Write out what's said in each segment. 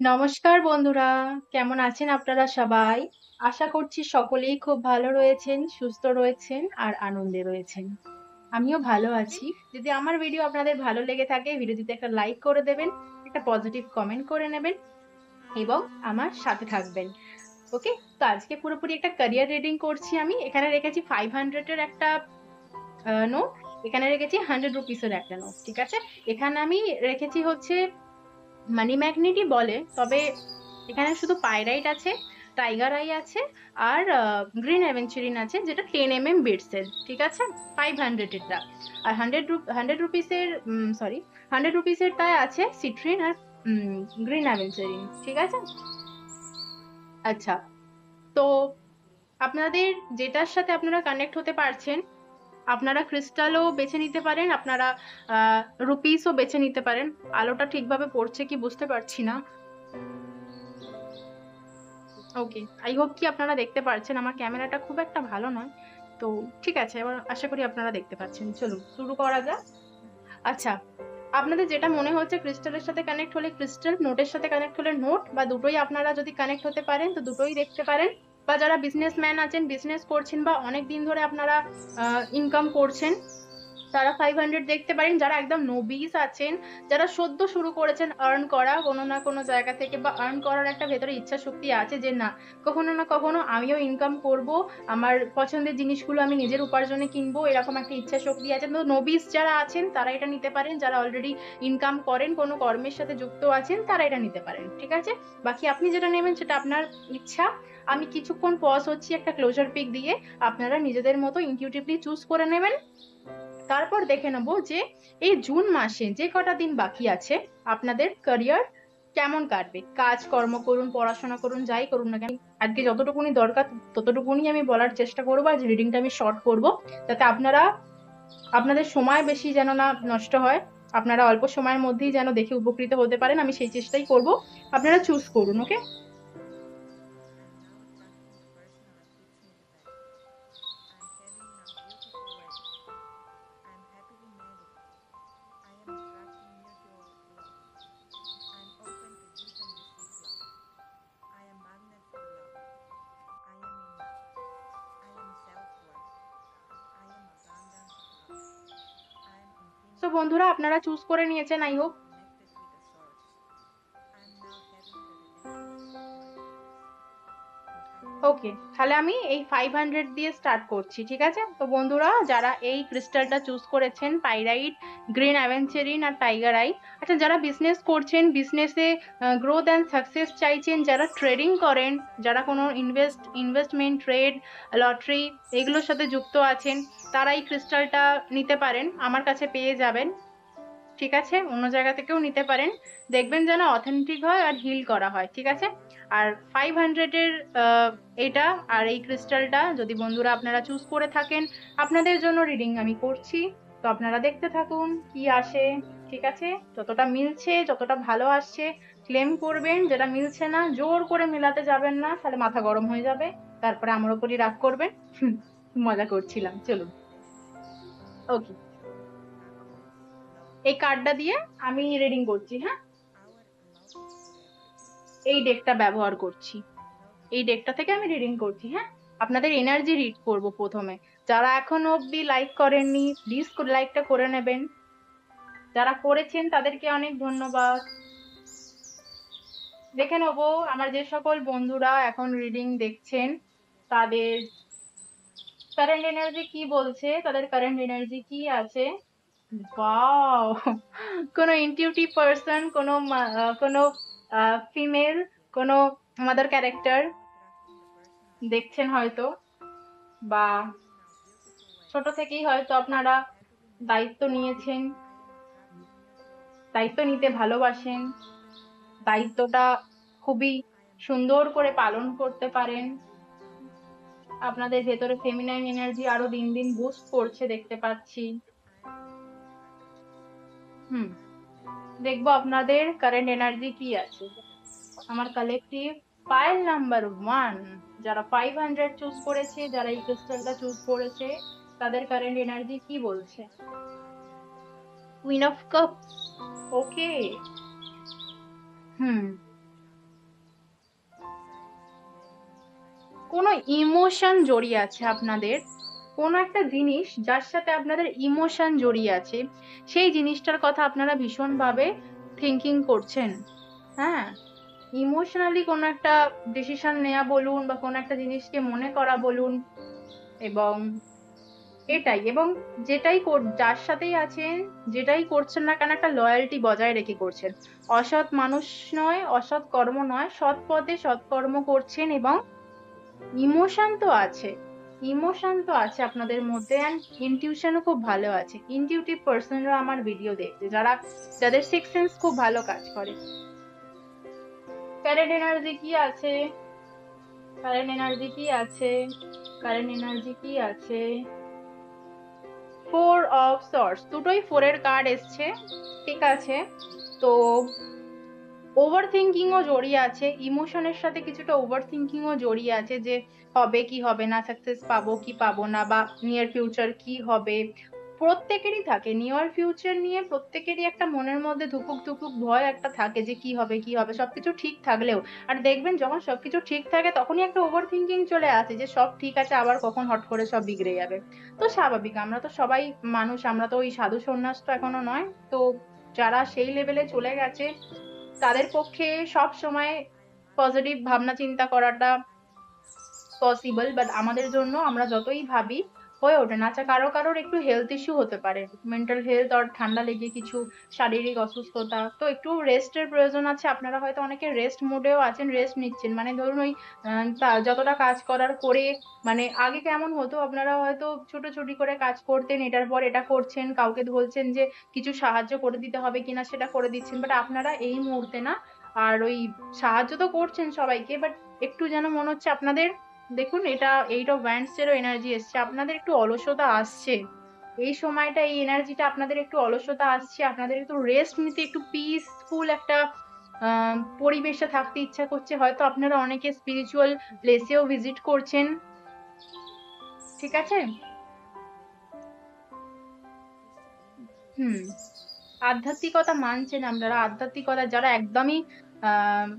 নমস্কার বন্ধুরা, কেমন আছেন আপনারা সবাই? আশা করছি সকলেই খুব ভালো রয়েছেন, সুস্থ রয়েছেন আর আনন্দে রয়েছেন। আমিও ভালো আছি। যদি আমার ভিডিও আপনাদের ভালো লেগে থাকে, ভিডিওটিতে একটা লাইক করে দেবেন, একটা পজিটিভ কমেন্ট করে নেবেন এবং আমার সাথে থাকবেন। ওকে? তো আজকে পুরোপুরি একটা ক্যারিয়ার রিডিং করছি আমি। এখানে রেখেছি 500 এর একটা নোট, এখানে রেখেছি 100 রুপিস এর একটা নোট। ঠিক আছে? এখানে আমি রেখেছি হচ্ছে মানি ম্যাগনেটই বলে। তবে এখানে শুধু পাইরাইট আছে, টাইগার আই আছে আর গ্রিন অ্যাভেঞ্চুরিন আছে যেটা 10 বিটসের। ঠিক আছে? 500 এরটা। আর 100 রুপিসের সরি 100 রুপিসেরটায় আছে সিট্রিন আর গ্রিন অ্যাভেঞ্চুরিন। ঠিক আছে? আচ্ছা, তো আপনাদের যেটার সাথে আপনারা কানেক্ট হতে পারছেন, আপনারা ক্রিস্টালও বেছে নিতে পারেন, আপনারা রুপিসও বেছে নিতে পারেন। আলোটা ঠিকভাবে পড়ছে কি বুঝতে পারছি না। ওকে, আই হোপ কি আপনারা দেখতে পারছেন। আমার ক্যামেরাটা খুব একটা ভালো নয়, তো ঠিক আছে, এবার আশা করি আপনারা দেখতে পাচ্ছেন। চলুন শুরু করা যাক। আচ্ছা, আপনাদের যেটা মনে হচ্ছে ক্রিস্টালের সাথে কানেক্ট হলে ক্রিস্টাল, নোটের সাথে কানেক্ট হলে নোট, বা দুটোই আপনারা যদি কানেক্ট হতে পারেন তো দুটোই দেখতে পারেন। বা যারা বিজনেসম্যান আছেন, বিজনেস করছেন বা অনেক দিন ধরে আপনারা ইনকাম করছেন, তারা 500 দেখতে পারেন। যারা একদম নবিস আছেন, যারা সদ্য শুরু করেছেন আর্ন করা কোনো না কোনো জায়গা থেকে, বা আর্ন করার একটা ভেতরে ইচ্ছা শক্তি আছে যে না, কখনো না কখনো আমিও ইনকাম করব, আমার পছন্দের জিনিসগুলো আমি নিজের উপার্জনে কিনবো, এরকম একটা ইচ্ছা শক্তি আছে, তো নবিস যারা আছেন তারা এটা নিতে পারেন। যারা অলরেডি ইনকাম করেন, কোনো কর্মের সাথে যুক্ত আছেন, তারা এটা নিতে পারেন। ঠিক আছে? বাকি আপনি যেটা নেবেন সেটা আপনার ইচ্ছা। আমি কিছুক্ষণ পজ হচ্ছি একটা ক্লোজার পিক দিয়ে, আপনারা নিজেদের মতো ইনটিউটিভলি চুজ করে নেবেন। তারপর দেখে নেব যে এই জুন মাসে যে কটা দিন বাকি আছে আপনাদের ক্যারিয়ার কেমন কাটবে। কাজ কর্ম করুন, পড়াশোনা করুন, যাই করুন না কেন, আজকে যতটুকুনি দরকার ততটুকুনি আমি বলার চেষ্টা করবো। আজ রিডিংটা আমি শর্ট করব, যাতে আপনাদের সময় বেশি যেন না নষ্ট হয়, আপনারা অল্প সময়ের মধ্যেই যেন দেখে উপকৃত হতে পারেন, আমি সেই চেষ্টাই করব। আপনারা চুজ করুন। ওকে? তো বন্ধুরা, আপনারা চুজ করে নিয়েছেন আই হোপ। ওকে, তাহলে আমি এই 500 দিয়ে স্টার্ট করছি। ঠিক আছে? তো বন্ধুরা, যারা এই ক্রিস্টালটা চুজ করেছেন, পাইরাইট, গ্রিন অ্যাভেঞ্চেরিন আর টাইগার আই, আচ্ছা, যারা বিজনেস করছেন, বিজনেসে গ্রোথ অ্যান্ড সাকসেস চাইছেন, যারা ট্রেডিং করেন, যারা কোনো ইনভেস্টমেন্ট, ট্রেড, লটারি এগুলোর সাথে যুক্ত আছেন, তারা এই ক্রিস্টালটা নিতে পারেন, আমার কাছে পেয়ে যাবেন। ঠিক আছে? অন্য জায়গা থেকেও নিতে পারেন, দেখবেন যেন অথেন্টিক হয় আর হিল করা হয়। ঠিক আছে? আর 500 এর এটা আর এই ক্রিস্টালটা যদি বন্ধুরা আপনারা চুজ করে থাকেন, আপনাদের জন্য রিডিং আমি করছি। তো আপনারা দেখতে থাকুন কি আসে। ঠিক আছে? যতটা মিলছে, যতটা ভালো আসছে ক্লেম করবেন, যেটা মিলছে না জোর করে মেলাতে যাবেন না, তাহলে মাথা গরম হয়ে যাবে, তারপরে আমার উপরই রাগ করবেন। মজা করছিলাম, চলুন। ওকে, এই কার্ডটা দিয়ে আমি রিডিং করছি। হ্যাঁ, এই ডেকটা ব্যবহার করছি, এই ডেকটা থেকে আমি রিডিং করছি। হ্যাঁ, আপনাদের এনার্জি রিড করব প্রথমে। যারা এখনো অব্দি লাইক করেননি, প্লিজ লাইকটা করে নেবেন। যারা করেছেন তাদেরকে অনেক ধন্যবাদ। দেখে নেবো আমার যে সকল বন্ধুরা এখন রিডিং দেখছেন, তাদের কারেন্ট এনার্জি কি বলছে, তাদের কারেন্ট এনার্জি কি আছে। ওয়াও! কোনো ইনটিউটিভ পার্সন, কোনো ফিমেল, কোনো মাদার ক্যারেক্টার দেখছেন হয়তো, বা ছোট থেকেই হয়তো আপনারা দায়িত্ব নিয়েছেন, দায়িত্ব নিতে ভালোবাসেন, দায়িত্বটা খুবই সুন্দর করে পালন করতে পারেন। আপনাদের ভেতরে ফেমিনাইন এনার্জি আরো দিন দিন বুস্ট করছে দেখতে পাচ্ছি। হুম, দেখবো আপনাদের কারেন্ট এনার্জি কি আছে। আমার কালেকটিভ পাইল নাম্বার 1, যারা 500 চুজ করেছে, যারা এই ক্রিস্টালটা চুজ করেছে, তাদের কারেন্ট এনার্জি কি বলছে। Queen of cups. Okay. Hmm, কোনো ইমোশন জড়িয়ে আছে আপনাদের, কোনো একটা জিনিস যার সাথে আপনাদের ইমোশন জড়িয়ে আছে, সেই জিনিসটার কথা আপনারা ভীষণভাবে থিঙ্কিং করছেন। হ্যাঁ, ইমোশনালি কোনো একটা ডিসিশন নেওয়া বলুন বা কোনো একটা জিনিসকে মনে করা বলুন, এবং এটাই, এবং যার সাথেই আছেন, যেটাই করছেন না কেন, একটা লয়্যালটি বজায় রেখে করছেন। অসৎ মানুষ নয়, অসৎ কর্ম নয়, সৎ পথে সৎকর্ম করছেন, এবং ইমোশন তো আছে, ইমোশন তো আছে আপনাদের মধ্যে, অ্যান্ড ইনটিউশনও খুব ভালো আছে। ইনটিউটিভ পার্সনরা আমার ভিডিও দেখছে, যাদের সিক্স সেন্স খুব ভালো কাজ করে। কারেন্ট এনার্জি কি আছে, কারেন্ট এনার্জি কি আছে, কারেন্ট এনার্জি কি আছে? ফোর অফ সর্টস, দুটোই ফোরের কার্ড এসছে, ঠিক আছে। তো ওভার থিঙ্কিংও জড়িয়ে আছে, ইমোশনের সাথে কিছুটা ওভার থিঙ্কিংও জড়িয়ে আছে, যে হবে কি হবে না, সাকসেস পাবো কি পাবো না, বা নিয়ার ফিউচার কি হবে। প্রত্যেকেরই থাকে নিয়ার ফিউচার নিয়ে, প্রত্যেকেরই একটা মনের মধ্যে ধুকুক ধুকুক ভয় একটা থাকে, যে কি হবে কি হবে, সবকিছু ঠিক থাকলেও। আর দেখবেন যখন সবকিছু ঠিক থাকে তখনই একটা ওভার থিঙ্কিং চলে আসে, যে সব ঠিক আছে, আবার কখন হট করে সব বিগড়ে যাবে। তো স্বাভাবিক, আমরা তো সবাই মানুষ, আমরা তো ওই সাধু সন্ন্যাস তো এখনো নয়। তো যারা সেই লেভেলে চলে গেছে তাদের পক্ষে সব সময় পজিটিভ ভাবনা চিন্তা করাটা পসিবল, বাট আমাদের জন্য আমরা যতই ভাবি হয়ে ওঠে না। আচ্ছা, কারোর একটু হেলথ ইস্যু হতে পারে, মেন্টাল হেলথ, আর ঠান্ডা লেগে কিছু শারীরিক অসুস্থতা, তো একটু রেস্টের প্রয়োজন আছে। আপনারা হয়তো অনেকে রেস্ট মোডেও আছেন, রেস্ট নিচ্ছেন, মানে ধরুন ওই যতটা কাজ করার করে, মানে আগে কেমন হতো, আপনারা হয়তো ছুটোছুটি করে কাজ করতেন, এটার পর এটা করছেন, কাউকে বলছেন যে কিছু সাহায্য করে দিতে হবে কিনা, সেটা করে দিচ্ছেন, বাট আপনারা এই মুহূর্তে না। আর ওই সাহায্য তো করছেন সবাইকে, বাট একটু যেন মনে হচ্ছে আপনাদের, দেখুন এটা এইট অফ ওয়ান্ডস এরও এনার্জি এসছে, আপনাদের একটু অলসতা আসছে এই সময়টা, এই এনার্জিটা আপনাদের একটু অলসতা আসছে, আপনাদের একটু রেস্ট নিতে, একটু পিসফুল একটা পরিবেশে থাকতে ইচ্ছা করছে। হয়তো আপনারা অনেকে স্পিরিচুয়াল প্লেসেও ভিজিট করছেন, ঠিক আছে। হুম, আধ্যাত্মিকতা মানছেন আপনারা, আধ্যাত্মিকতা যারা একদমই আহ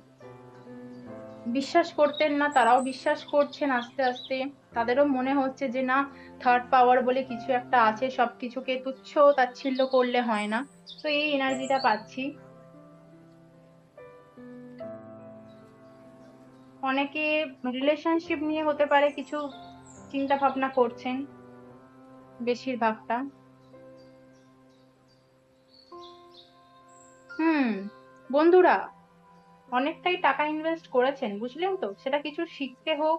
বিশ্বাস করতেন না, তারাও বিশ্বাস করছেন আস্তে আস্তে। তাদেরও মনে হচ্ছে যে না, থার্ড পাওয়ার বলে কিছু একটা আছে, সবকিছুকে তুচ্ছ তাচ্ছিল্য করলে হয় না। তো এই এনার্জিটা পাচ্ছি। অনেকে রিলেশনশিপ নিয়ে হতে পারে কিছু চিন্তা ভাবনা করছেন, বেশিরভাগটা। হুম, বন্ধুরা অনেকটাই টাকা ইনভেস্ট করেছেন, বুঝলেন তো, সেটা কিছু শিখতে হোক।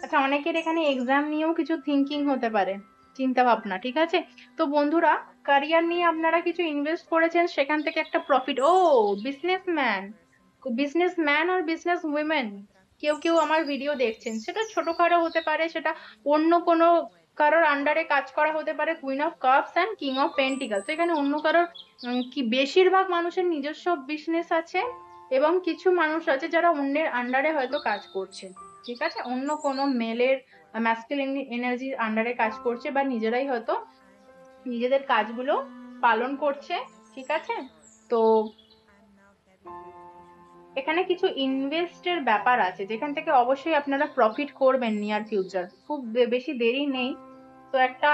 আচ্ছা, অনেকের এখানে এক্সাম নিয়েও কিছু থিঙ্কিং হতে পারে, চিন্তা ভাবনা, ঠিক আছে। তো বন্ধুরা, ক্যারিয়ার নিয়ে আপনারা কিছু ইনভেস্ট করেছেন, সেখান থেকে একটা প্রফিট। ও, বিজনেসম্যান, বিজনেসম্যান আর বিজনেস উইমেন, কেউ কেউ আমার ভিডিও দেখছেন, সেটা ছোটখাটো হতে পারে, সেটা অন্য কোনো কারোর আন্ডারে কাজ করা হতে পারে। Queen of cups and king of pentacles, এখানে অন্য কারোর কি, বেশিরভাগ মানুষের নিজস্ব বিজনেস আছে, এবং কিছু মানুষ আছে যারা অন্যের আন্ডারে হয়তো কাজ করছে, ঠিক আছে, অন্য কোনো মেলের ম্যাসকুলিন এনার্জির আন্ডারে কাজ করছে, বা নিজেরাই হয়তো নিজেদের কাজগুলো পালন করছে, ঠিক আছে। তো এখানে কিছু ইনভেস্টের ব্যাপার আছে, যেখান থেকে অবশ্যই আপনারা প্রফিট করবেন নিয়ার ফিউচার, খুব বেশি দেরি নেই। তো একটা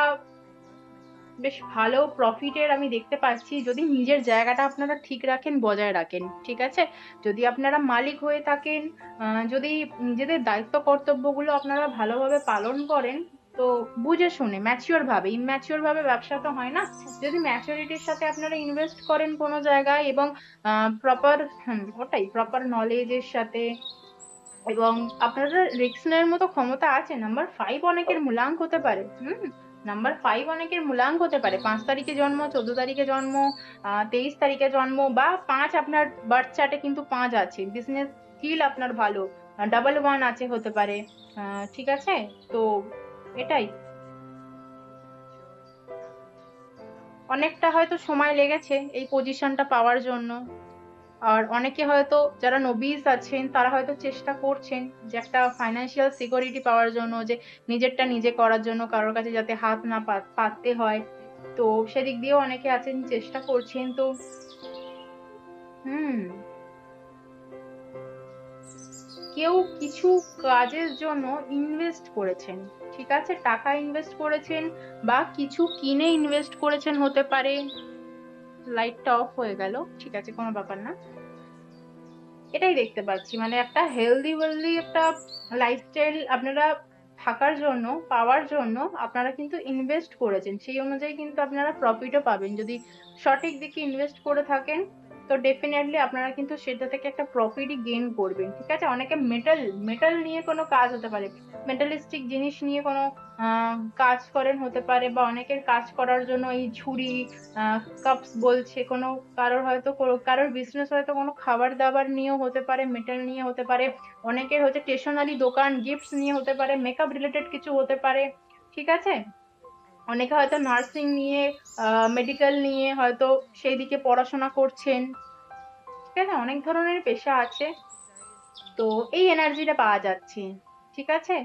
বেশ ভালো প্রফিটের আমি দেখতে পাচ্ছি, যদি নিজের জায়গাটা আপনারা ঠিক রাখেন, বজায় রাখেন, ঠিক আছে। যদি আপনারা মালিক হয়ে থাকেন, যদি নিজেদের দায়িত্ব কর্তব্যগুলো আপনারা ভালোভাবে পালন করেন, তো বুঝে শুনে ম্যাচিওর ভাবে, ইম্যাচিওর ভাবে ব্যবসা তো হয় না। যদি ম্যাচুরিটির সাথে আপনারা ইনভেস্ট করেন কোনো জায়গায়, এবং প্রপার, ওটাই প্রপার নলেজের সাথে, এবং আপনাদের রিস্ক নেওয়ার মতো ক্ষমতা আছে। নাম্বার 5 অনেকের মূলাঙ্ক হতে পারে। নাম্বার 5 অনেকের মূলাঙ্ক হতে পারে, 5 তারিখে জন্ম, 14 তারিখে জন্ম, 23 তারিখে জন্ম, বা 5 আপনার বার্থ চার্টে কিন্তু 5 আছে, বিজনেস স্কিল আপনার ভালো, 11 আছে হতে পারে, ঠিক আছে। তো এটাই, অনেকটা হয়তো সময় লেগেছে এই পজিশনটা পাওয়ার জন্য। আর অনেকে হয়তো যারা নবিস আছেন, তারা হয়তো চেষ্টা করছেন যে একটা ফাইন্যান্সিয়াল সিকিউরিটি পাওয়ার জন্য, যে নিজেরটা নিজে করার জন্য, কারোর কাছে যাতে হাত না পাততে হয়। তো সেদিক দিয়েও অনেকে আছেন, চেষ্টা করছেন। তো হুম, কেউ কিছু কাজের জন্য ইনভেস্ট করেছেন, ঠিক আছে, টাকা ইনভেস্ট করেছেন বা কিছু কিনে ইনভেস্ট করেছেন হতে পারে। লাইটটা অফ হয়ে গেল, ঠিক আছে, কোনো ব্যাপার না। এটাই দেখতে পাচ্ছি, মানে একটা হেলদি একটা লাইফস্টাইল আপনারা থাকার জন্য, পাওয়ার জন্য আপনারা কিন্তু ইনভেস্ট করেছেন, সেই অনুযায়ী কিন্তু আপনারা প্রফিটও পাবেন। যদি সঠিক দিকে ইনভেস্ট করে থাকেন তো ডেফিনেটলি আপনারা কিন্তু সেটা থেকে একটা প্রফিটই গেইন করবেন, ঠিক আছে। অনেকে মেটাল মেটাল নিয়ে কোনো কাজ হতে পারে, মেটালিস্টিক জিনিস নিয়ে কোনো কাজ করেন হতে পারে, বা অনেকের কাজ করার জন্য এই ঝুড়ি, কাপস বলছে, কোনো কারোর হয়তো কারোর বিজনেস হয়তো কোনো খাবার দাবার নিয়েও হতে পারে, মেটাল নিয়ে হতে পারে, অনেকের হচ্ছে স্টেশনারি দোকান, গিফটস নিয়ে হতে পারে, মেকআপ রিলেটেড কিছু হতে পারে, ঠিক আছে। অনেকে হয়তো নার্সিং নিয়ে, মেডিকেল নিয়ে হয়তো সেই দিকে পড়াশোনা করছেন, ঠিক আছে, অনেক ধরনের পেশা আছে। তো এই এনার্জিটা পাওয়া যাচ্ছে, ঠিক আছে।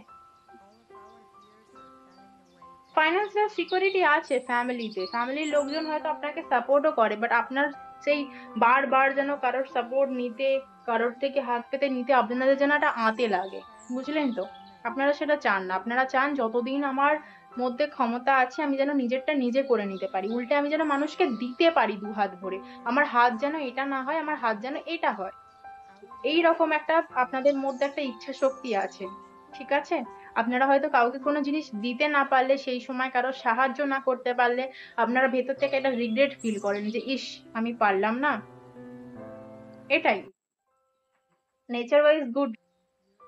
ফাইন্যান্সিয়াল সিকিউরিটি আছে ফ্যামিলিতে, ফ্যামিলির লোকজন হয়তো আপনাকে সাপোর্টও করে, বাট আপনার সেই বারবার যেন কারোর সাপোর্ট নিতে, কারোর থেকে হাত পেতে নিতে আপনাদের যেন একটা আঁতে লাগে, বুঝলেন তো। আপনারা সেটা চান না, আপনারা চান যতদিন আমার মধ্যে ক্ষমতা আছে আমি যেন নিজেরটা নিজে করে নিতে পারি, উল্টে আমি যেন মানুষকে দিতে পারি দু হাত ভরে, আমার হাত যেন এটা না হয়, আমার হাত যেন এটা হয়। এই রকম একটা আপনাদের মধ্যে একটা ইচ্ছা শক্তি আছে, ঠিক আছে। আপনারা হয়তো কাউকে কোনো জিনিস দিতে না পারলে, সেই সময় কারো সাহায্য না করতে পারলে আপনারা ভেতর থেকে একটা রিগ্রেট ফিল করেন যে ইস, আমি পারলাম না। এটাই নেচার ওয়াইজ গুড।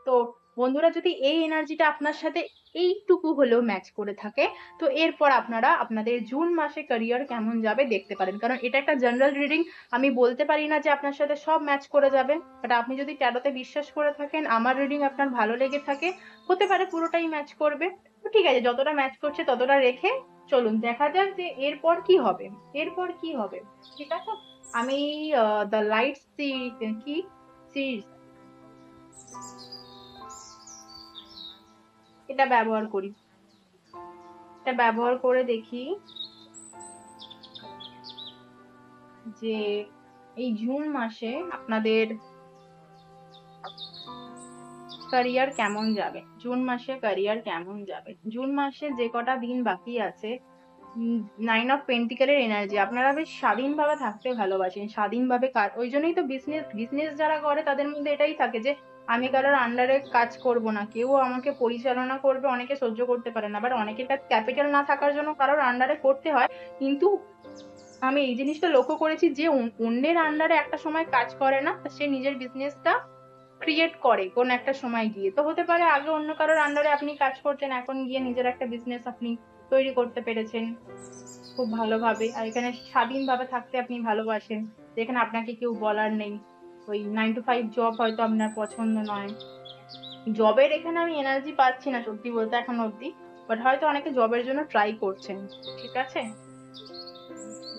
তো বন্ধুরা, যদি এই এনার্জিটা আপনার সাথে এইটুকু হলেও ম্যাচ করে থাকে, তো এরপর আপনারা আপনাদের জুন মাসে ক্যারিয়ার কেমন যাবে দেখতে পারেন, কারণ এটা একটা জেনারেল রিডিং। আমি বলতে পারি না যে আপনার সাথে সব ম্যাচ করে যাবে, বাট আপনি যদি ট্যারোতে বিশ্বাস করে থাকেন, আমার রিডিং আপনার ভালো লেগে থাকে, হতে পারে পুরোটাই ম্যাচ করবে। তো ঠিক আছে, যতটা ম্যাচ করছে ততটা রেখে চলুন, দেখা যাক যে এরপর কি হবে, এরপর কি হবে, ঠিক আছে। আমি দ্য লাইট কি সিরিজ এটা ব্যবহার করি, এটা ব্যবহার করে দেখি যে এই জুন মাসে আপনাদের ক্যারিয়ার কেমন যাবে, জুন মাসে ক্যারিয়ার কেমন যাবে। জুন মাসে যে কটা দিন বাকি আছে, 9 অফ পেন্টিকেলের এনার্জি, আপনারা বেশ স্বাধীনভাবে থাকতে ভালোবাসেন, স্বাধীনভাবে কাজ, ওই জন্যই তো বিজনেস বিজনেস যারা করে তাদের মধ্যে এটাই থাকে যে আমি কারোর আন্ডারে কাজ করব না, কেউ আমাকে পরিচালনা করবে, অনেকে সহ্য করতে পারে না, বাট অনেকের কাছে ক্যাপিটাল না থাকার জন্য কারোর আন্ডারে করতে হয়। কিন্তু আমি এই জিনিসটা লক্ষ্য করেছি যে অন্যের আন্ডারে একটা সময় কাজ করে না, সে নিজের বিজনেসটা ক্রিয়েট করে কোন একটা সময় গিয়ে। তো হতে পারে আগে অন্য কারোর আন্ডারে আপনি কাজ করতেন, এখন গিয়ে নিজের একটা বিজনেস আপনি তৈরি করতে পেরেছেন খুব ভালোভাবে, আর এখানে স্বাধীনভাবে থাকতে আপনি ভালোবাসেন, যেখানে আপনাকে কেউ বলার নেই। ওই 9 to 5 জব হয়তো আপনার পছন্দ নয়, জবের এখানে আমি এনার্জি পাচ্ছি না সত্যি বলতে এখন অব্দি, বাট হয়তো অনেকে জবের জন্য ট্রাই করছেন, ঠিক আছে,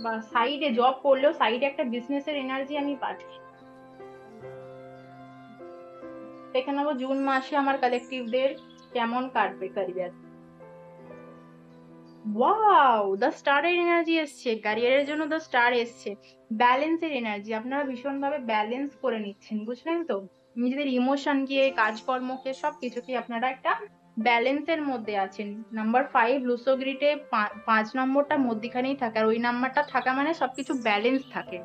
বা সাইডে জব করলেও সাইডে একটা বিজনেসের এনার্জি আমি পাচ্ছি। দেখে নেবো জুন মাসে আমার কালেকটিভদের কেমন কাটবে ক্যারিয়ার। ওয়াও, দ্য স্টারের এনার্জি এসছে, ক্যারিয়ারের জন্য দ্য স্টার এসছে। ব্যালেন্সের এনার্জি, আপনারা ভীষণ ভাবে ব্যালেন্স করে নিচ্ছেন, বুঝলেন তো, নিজেদের ইমোশনকে, কাজকর্মকে, সবকিছুকে আপনারা একটা ব্যালেন্সের মধ্যে আছেন। নাম্বার 5 লুসোগ্রিটে 5 নম্বরটা মধ্যখানেই থাকে, আর ওই নাম্বারটা থাকা মানে সবকিছু ব্যালেন্স থাকে।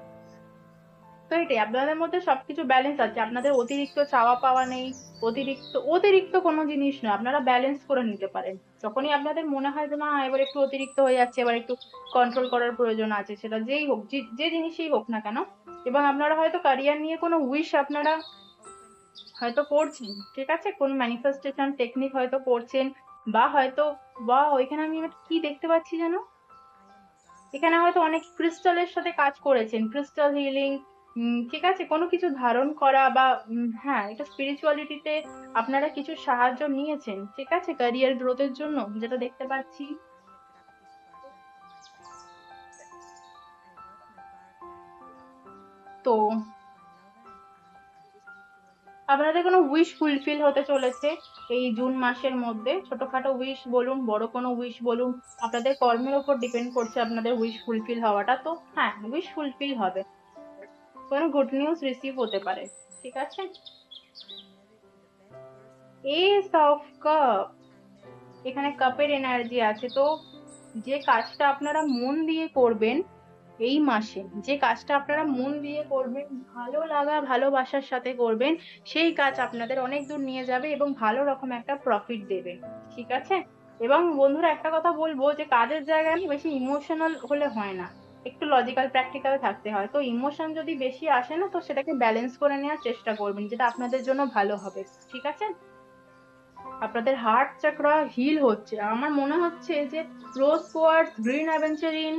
তো এটাই আপনাদের মধ্যে সবকিছু ব্যালেন্স আছে, আপনাদের অতিরিক্ত চাওয়া পাওয়া নেই, অতিরিক্ত অতিরিক্ত কোনো জিনিস নয়, আপনারা ব্যালেন্স করে নিতে পারেন। যখনই আপনাদের মনে হয় যে না এবার একটু অতিরিক্ত হয়ে যাচ্ছে, এবার একটু কন্ট্রোল করার প্রয়োজন আছে, সেটা যেই হোক, যে জিনিসই হোক না কেন। এবং আপনারা হয়তো ক্যারিয়ার নিয়ে কোনো উইশ আপনারা হয়তো করছেন, ঠিক আছে, কোন ম্যানিফেস্টেশন টেকনিক হয়তো করছেন, বা হয়তো, বা ওইখানে আমি একটা কি দেখতে পাচ্ছি যেন, এখানে হয়তো অনেক ক্রিস্টালের সাথে কাজ করেছেন, ক্রিস্টাল হিলিং, ঠিক আছে, কোনো কিছু ধারণ করা, বা হ্যাঁ, এটা স্পিরিচুয়ালিটিতে আপনারা কিছু সাহায্য নিয়েছেন, ঠিক আছে, ক্যারিয়ার গ্রোথের জন্য যেটা দেখতে পাচ্ছি। তো আপনাদের কোনো উইশ ফুলফিল হতে চলেছে এই জুন মাসের মধ্যে, ছোটখাটো উইশ বলুন, বড় কোনো উইশ বলুন, আপনাদের কর্মের উপর ডিপেন্ড করছে আপনাদের উইশ ফুলফিল হওয়াটা। তো হ্যাঁ, উইশ ফুলফিল হবে, কোনো গুড নিউজ রিসিভ হতে পারে, ঠিক আছে। এস অফ কাপ, এখানে কাপের এনার্জি আছে। তো যে কাজটা আপনারা মন দিয়ে করবেন এই মাসে, যে কাজটা আপনারা মন দিয়ে করবেন, ভালো লাগা ভালোবাসার সাথে করবেন, সেই কাজ আপনাদের অনেক দূর নিয়ে যাবে এবং ভালো রকম একটা প্রফিট দেবে। ঠিক আছে? এবং বন্ধুরা একটা কথা বলবো যে কাজের জায়গায় না বেশি ইমোশনাল হলে হয় না, একটু লজিক্যাল প্র্যাকটিক্যাল থাকতে হয়। তো ইমোশন যদি বেশি আসে না, তো সেটাকে ব্যালেন্স করে নেওয়ার চেষ্টা করবেন, যেটা আপনাদের জন্য ভালো হবে। ঠিক আছে? আপনাদের হার্ট চাকরা হিল হচ্ছে আমার মনে হচ্ছে যে রোজ কোয়ার্টস, গ্রিন অ্যাভেঞ্চারিন,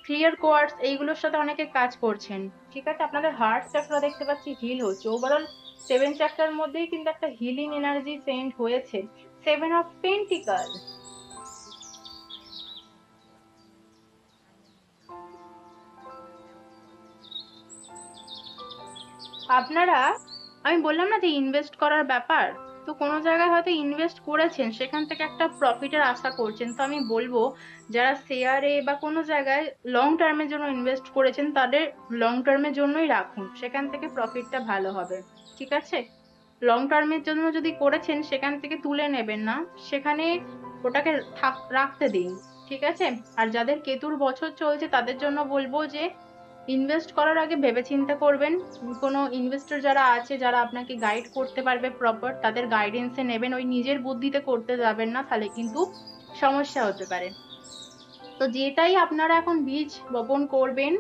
ক্লিয়ার কোয়ার্টস এইগুলোর সাথে অনেকে কাজ করছেন। ঠিক আছে? আপনাদের হার্ট চাকরা দেখতে পাচ্ছি হিল হচ্ছে। ওভারঅল 7 চাকরার মধ্যেই কিন্তু একটা হিলিং এনার্জি সেন্ড হয়েছে। 7 অফ পেন্টিকাল। আপনারা, আমি বললাম না যে ইনভেস্ট করার ব্যাপার, তো কোনো জায়গায় হয়তো ইনভেস্ট করেছেন, সেখান থেকে একটা প্রফিটের আশা করছেন। তো আমি বলবো যারা শেয়ারে বা কোনো জায়গায় লং টার্মের জন্য ইনভেস্ট করেছেন, তাদের লং টার্মের জন্যই রাখুন, সেখান থেকে প্রফিটটা ভালো হবে। ঠিক আছে? লং টার্মের জন্য যদি করেছেন সেখান থেকে তুলে নেবেন না, সেখানে ওটাকে রাখতে দিন। ঠিক আছে? আর যাদের কেতুর বছর চলছে তাদের জন্য বলবো যে ইনভেস্ট করার আগে ভেবেচিন্তে করবেন। কোনো ইনভেস্টর যারা আছে, যারা আপনাকে গাইড করতে পারবে প্রপার, তাদের গাইডেন্সে নেবেন। ওই নিজের বুদ্ধিতে করতে যাবেন না, তাহলে কিন্তু সমস্যা হতে পারে। তো যেটাই আপনারা এখন বীজ বপন করবেন,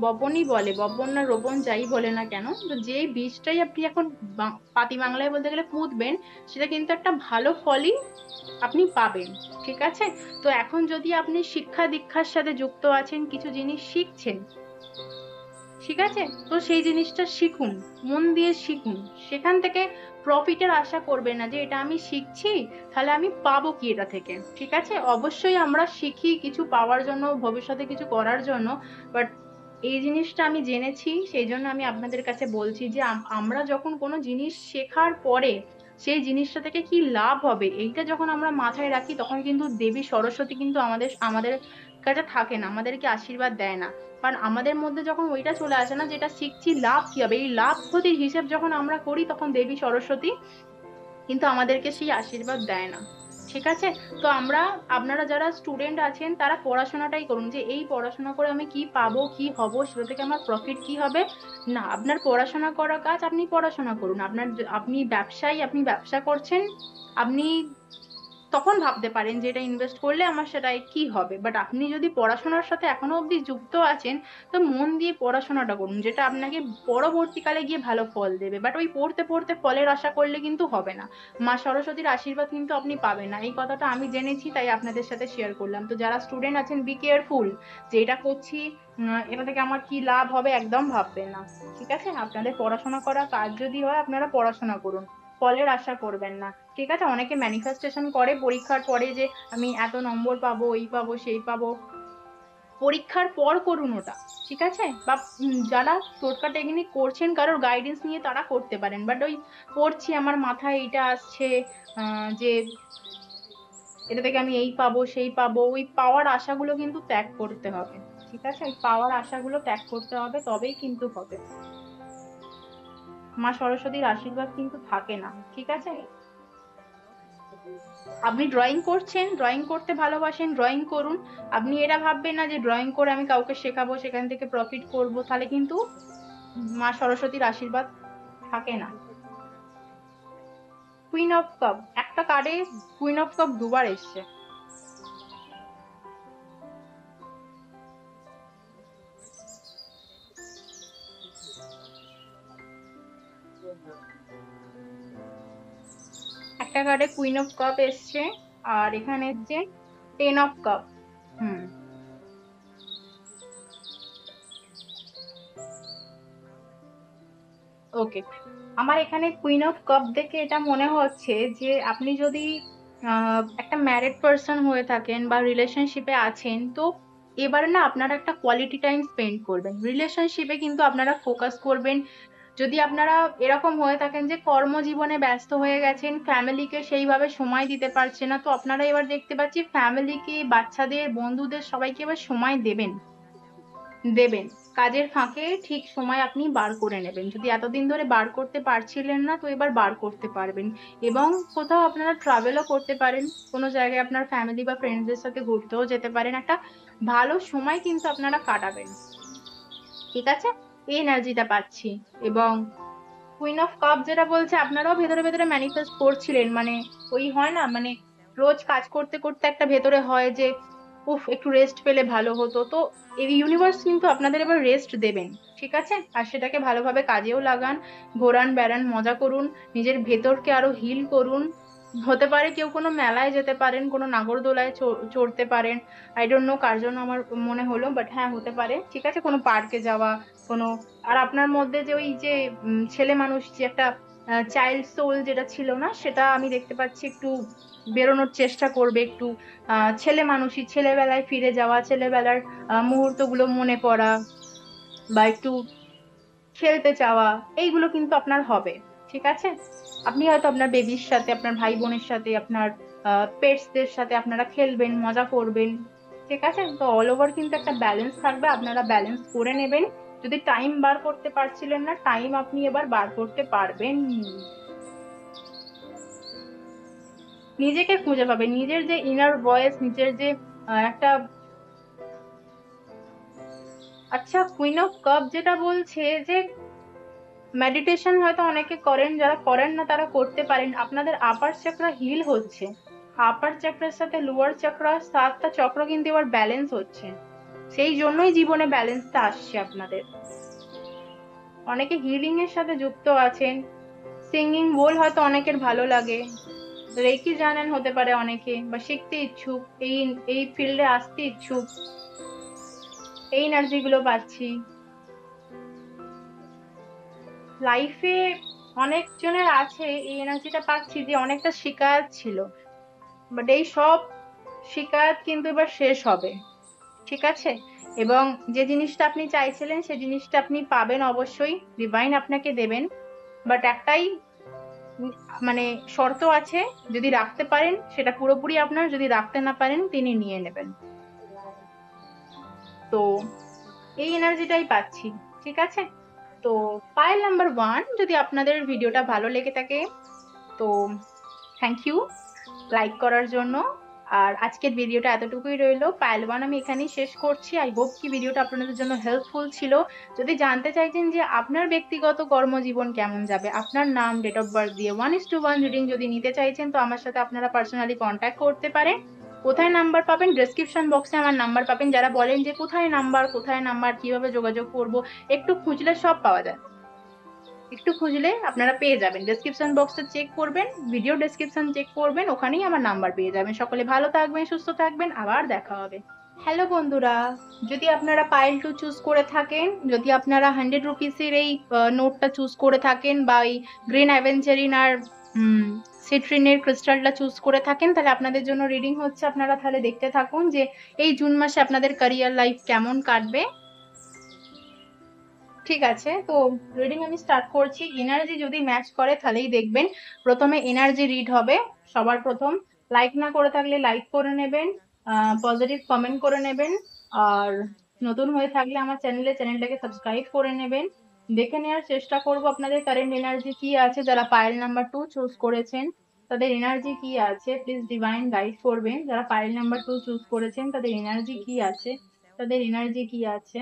বপনই বলে, বপন না রোপণ যাই বলে না কেন, তো যে বীজটাই আপনি এখন পাতি বাংলায় বলতে গেলে পুঁতবেন, সেটা কিন্তু একটা ভালো ফলই আপনি পাবেন। ঠিক আছে? তো এখন যদি আপনি শিক্ষা দীক্ষার সাথে যুক্ত আছেন, কিছু জিনিস শিখছেন, ঠিক আছে, তো সেই জিনিসটা শিখুন, মন দিয়ে শিখুন। সেখান থেকে প্রফিটের আশা করবেন না যে এটা আমি শিখছি, তাহলে আমি পাবো কি এটা থেকে। ঠিক আছে? অবশ্যই আমরা শিখি কিছু পাওয়ার জন্য, ভবিষ্যতে কিছু করার জন্য, বাট এই জিনিসটা আমি জেনেছি, সেই জন্য আমি আপনাদের কাছে বলছি যে আমরা যখন কোনো জিনিস শেখার পরে সেই জিনিসটা থেকে কি লাভ হবে, এইটা যখন আমরা মাথায় রাখি, তখন কিন্তু দেবী সরস্বতী কিন্তু আমাদের আমাদের কাছে থাকে না, আমাদেরকে আশীর্বাদ দেয় না। কারণ আমাদের মধ্যে যখন ওইটা চলে আসে না, যেটা শিখছি লাভ কি হবে, এই লাভ ক্ষতির হিসেব যখন আমরা করি, তখন দেবী সরস্বতী কিন্তু আমাদেরকে সেই আশীর্বাদ দেয় না। ঠিক আছে? তো আপনারা যারা স্টুডেন্ট আছেন, তারা পড়াশোনাটাই করুন, যে এই পড়াশোনা করে আমি কি পাবো, কি হব, সেটা থেকে আমার প্রফিট কি হবে। না, আপনার পড়াশোনা করা কাজ, আপনি পড়াশোনা করুন। আপনি ব্যবসায়ী, আপনি ব্যবসা করছেন, আপনি তখন ভাবতে পারেন যে এটা ইনভেস্ট করলে আমার সেটাই কি হবে। বাট আপনি যদি পড়াশোনার সাথে এখনো অবধি যুক্ত আছেন, তো মন দিয়ে পড়াশোনাটা করুন, যেটা আপনাকে পরবর্তীকালে গিয়ে ভালো ফল দেবে। বাট ওই পড়তে পড়তে ফলের আশা করলে কিন্তু হবে না, মা সরস্বতীর আশীর্বাদ কিন্তু আপনি পাবেন না। এই কথাটা আমি জেনেছি, তাই আপনাদের সাথে শেয়ার করলাম। তো যারা স্টুডেন্ট আছেন, বি কেয়ারফুল, যে এটা করছি এটা থেকে আমার কি লাভ হবে, একদম ভাববেন না। ঠিক আছে? আপনাদের পড়াশোনা করা কাজ যদি হয়, আপনারা পড়াশোনা করুন, ফলের আশা করবেন না। ঠিক আছে? অনেকে ম্যানিফেস্টেশন করে পরীক্ষার পরে, যে আমি এত নম্বর পাবো, এই পাবো, সেই পাবো। পরীক্ষার পর করুন ওটা। ঠিক আছে? বা যারা টোটকা টেকনিক করছেন কারোর গাইডেন্স নিয়ে, তারা করতে পারেন। বাট ওই পড়ছি, আমার মাথায় এইটা আসছে, যে এটা থেকে আমি এই পাবো, সেই পাবো, ওই পাওয়ার আশাগুলো কিন্তু ত্যাগ করতে হবে। ঠিক আছে? ওই পাওয়ার আশাগুলো ত্যাগ করতে হবে, তবেই কিন্তু হবে। মা সরস্বতীর আশীর্বাদ কিন্তু থাকে না। ঠিক আছে? আপনি ড্রয়িং করছেন, ড্রয়িং করতে ভালোবাসেন, ড্রয়িং করুন। আপনি এটা ভাববেন না যে ড্রয়িং করে আমি কাউকে শেখাবো, সেখান থেকে প্রফিট করব, তাহলে কিন্তু মা সরস্বতীর আশীর্বাদ থাকে না। কুইন অফ কাপ, একটা কার্ডে কুইন অফ কাপ দুবার এসছে। একটা কার্ডে কুইন অফ কাপ এসছে, আর এখানে এসছে 10 অফ কাপ। হুম। ওকে, আমার এখানে কুইন অফ কাপ দেখে এটা মনে হচ্ছে যে আপনি যদি একটা ম্যারিড পার্সন হয়ে থাকেন বা রিলেশনশিপে আছেন, তো এবারে না আপনারা একটা কোয়ালিটি টাইম স্পেন্ড করবেন রিলেশনশিপে, কিন্তু আপনারা ফোকাস করবেন। যদি আপনারা এরকম হয়ে থাকেন যে কর্মজীবনে ব্যস্ত হয়ে গেছেন, ফ্যামিলিকে সেইভাবে সময় দিতে পারছে না, তো আপনারা এবার দেখতে পাচ্ছি ফ্যামিলিকে, বাচ্চাদের, বন্ধুদের, সবাইকে এবার সময় দেবেন। দেবেন। কাজের ফাঁকে ঠিক সময় আপনি বার করে নেবেন। যদি এতদিন ধরে বার করতে পারছিলেন না, তো এবার বার করতে পারবেন। এবং কোথাও আপনারা ট্রাভেলও করতে পারেন, কোনো জায়গায় আপনার ফ্যামিলি বা ফ্রেন্ডসদের সাথে ঘুরতেও যেতে পারেন। একটা ভালো সময় কিন্তু আপনারা কাটাবেন, ঠিক আছে? এই এনার্জিটা পাচ্ছি। এবং কুইন অফ কাপ যেটা বলছে, আপনারাও ভেতরে ভেতরে ম্যানিফেস্ট করছিলেন, মানে ওই হয় না, মানে রোজ কাজ করতে করতে একটা ভেতরে হয় যে উফ একটু রেস্ট পেলে ভালো হতো। তো এই ইউনিভার্স কিন্তু আপনাদের এবার রেস্ট দেবেন, ঠিক আছে? আর সেটাকে ভালোভাবে কাজেও লাগান, ঘোরান বেড়ান, মজা করুন, নিজের ভেতরকে আরো হিল করুন। হতে পারে কেউ কোনো মেলায় যেতে পারেন, কোনো নাগরদোলায় চড়তে পারেন। আই ডোন্ট নো কার জন্য আমার মনে হলো, বাট হ্যাঁ হতে পারে, ঠিক আছে? কোনো পার্কে যাওয়া, কোনো, আর আপনার মধ্যে যে ওই যে ছেলে মানুষ যে একটা চাইল্ড সোল যেটা ছিল না, সেটা আমি দেখতে পাচ্ছি একটু বেরোনোর চেষ্টা করবে, একটু ছেলে মানুষই, ছেলেবেলায় ফিরে যাওয়া, ছেলেবেলার মুহূর্তগুলো মনে পড়া, বা একটু খেলতে চাওয়া, এইগুলো কিন্তু আপনার হবে, ঠিক আছে? আপনি হয়তো আপনার বেবির সাথে, আপনার ভাই বোনের সাথে, আপনার পেটসদের সাথে আপনারা খেলবেন, মজা করবেন, ঠিক আছে? তো অল ওভার কিন্তু একটা ব্যালেন্স থাকবে, আপনারা ব্যালেন্স করে নেবেন। যদি টাইম বার করতে পারছিলেন না, টাইম আপনি এবার বার করতে পারবেন। নিজেকে খুঁজে পাবেন, নিজের যে ইনার ভয়েস, নিজের যে একটা, আচ্ছা কুইন অফ কাপ যেটা বলছে যে মেডিটেশন হয়তো অনেকে করেন, যারা করেন না তারা করতে পারেন। আপনাদের আপার চক্র হিল হচ্ছে, আপার চক্রের সাথে লোয়ার চক্র, 7টা চক্র কিন্তু এবার ব্যালেন্স হচ্ছে। সেই জন্যই জীবনে ব্যালেন্সটা আসছে আপনাদের। অনেকে হিলিং এর সাথে যুক্ত আছেন, সিঙ্গিং বোল হয়তো অনেকের ভালো লাগে, রেকি জানেন হতে পারে অনেকে, বা শিখতে ইচ্ছুক, এই এই ফিল্ডে আসতে ইচ্ছুক, এই এনার্জি গুলো পাচ্ছি। লাইফে অনেকজনের আছে এই এনার্জিটা পাচ্ছি, যে অনেকটা শিকায়ত ছিল, বাট এই সব শিকায়ত কিন্তু এবার শেষ হবে, ঠিক আছে? এবং যে জিনিসটা আপনি চাইছিলেন সেই জিনিসটা আপনি পাবেন অবশ্যই, ডিভাইন আপনাকে দেবেন। বাট একটাই উম, মানে শর্ত আছে, যদি রাখতে পারেন সেটা পুরোপুরি আপনার, যদি রাখতে না পারেন তিনি নিয়ে নেবেন। তো এই এনার্জিটাই পাচ্ছি, ঠিক আছে? তো পাইল নাম্বার 1, যদি আপনাদের ভিডিওটা ভালো লেগে থাকে, তো থ্যাংক ইউ লাইক করার জন্য। আর আজকের ভিডিওটা এতটুকুই রইলো, পাইল 1 আমি এখানেই শেষ করছি। আই হোপ কি ভিডিওটা আপনাদের জন্য হেল্পফুল ছিল। যদি জানতে চাইছেন যে আপনার ব্যক্তিগত কর্মজীবন কেমন যাবে, আপনার নাম, ডেট অফ বার্থ দিয়ে 1:1 রিডিং যদি নিতে চাইছেন, তো আমার সাথে আপনারা পার্সোনালি কন্ট্যাক্ট করতে পারেন। কোথায় নাম্বার পাবেন? ডেসক্রিপশন বক্সে আমার নাম্বার পাবেন। যারা বলেন যে কোথায় নাম্বার, কিভাবে যোগাযোগ করব, একটু খুঁজলে সব পাওয়া যায়, একটু খুঁজলে আপনারা পেয়ে যাবেন। ডেসক্রিপশন বক্সটা চেক করবেন, ভিডিও ডেসক্রিপশন চেক করবেন, ওখানেই আমার নাম্বার পেয়ে যাবেন। সকলে ভালো থাকবেন, সুস্থ থাকবেন, আবার দেখা হবে। হ্যালো বন্ধুরা, যদি আপনারা পাইল 2 চুজ করে থাকেন, যদি আপনারা 100 রুপিসের এই নোটটা চুজ করে থাকেন, বা এই গ্রিন অ্যাভেঞ্জারিন আর সিট্রিনের ক্রিস্টালটা চুজ করে থাকেন, তাহলে আপনাদের জন্য রিডিং হচ্ছে। আপনারা তাহলে দেখতে থাকুন যে এই জুন মাসে আপনাদের ক্যারিয়ার লাইফ কেমন কাটবে। ঠিক আছে, তো রিডিং আমি স্টার্ট করছি। এনার্জি যদি ম্যাচ করে তাহলেই দেখবেন। প্রথমে এনার্জি রিড হবে। সবার প্রথম, লাইক না করে থাকলে লাইক করে নেবেন, পজিটিভ কমেন্ট করে নেবেন, আর নতুন হয়ে থাকলে আমার চ্যানেলটাকে সাবস্ক্রাইব করে নেবেন। দেখে নেওয়ার চেষ্টা করব আপনাদের কারেন্ট এনার্জি কি আছে। যারা পাইল নাম্বার 2 চুজ করেছেন তাদের এনার্জি কি আছে, প্লিজ ডিভাইন গাইড করবেন। যারা পাইল নাম্বার 2 চুজ করেছেন তাদের এনার্জি কি আছে, তাদের এনার্জি কি আছে।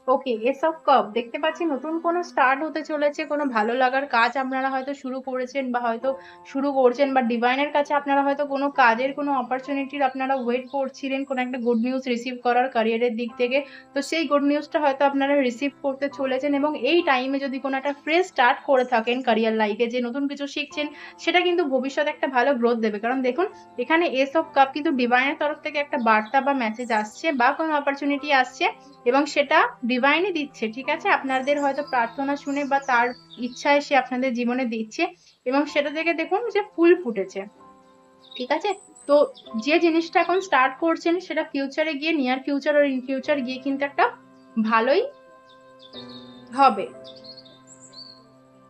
ওকে, এস অফ কাপ দেখতে পাচ্ছি নতুন কোনো স্টার্ট হতে চলেছে, কোনো ভালো লাগার কাজ আপনারা হয়তো শুরু করেছেন, বা হয়তো শুরু করছেন, বা ডিভাইনের কাছে আপনারা হয়তো কোনো কাজের কোনো অপরচুনিটির আপনারা ওয়েট করছিলেন, কোনো একটা গুড নিউজ রিসিভ করার ক্যারিয়ারের দিক থেকে। তো সেই গুড নিউজটা হয়তো আপনারা রিসিভ করতে চলেছেন, এবং এই টাইমে যদি কোনো একটা ফ্রেশ স্টার্ট করে থাকেন ক্যারিয়ার লাইফে, যে নতুন কিছু শিখছেন, সেটা কিন্তু ভবিষ্যতে একটা ভালো গ্রোথ দেবে। কারণ দেখুন, এখানে এস অফ কাপ কিন্তু ডিভাইনের তরফ থেকে একটা বার্তা বা মেসেজ আসছে, বা কোনো অপরচুনিটি আসছে, এবং সেটা ডিভাইনই দিচ্ছে, ঠিক আছে? আপনাদের হয়তো প্রার্থনা শুনে বা তার ইচ্ছায় সে আপনাদের জীবনে দিচ্ছে, এবং সেটা থেকে দেখুন যে ফুল ফুটেছে, ঠিক আছে? তো যে জিনিসটা এখন স্টার্ট করছেন সেটা ফিউচারে গিয়ে, নিয়ার ফিউচার আর ইন ফিউচার গিয়ে কিন্তু একটা ভালোই হবে।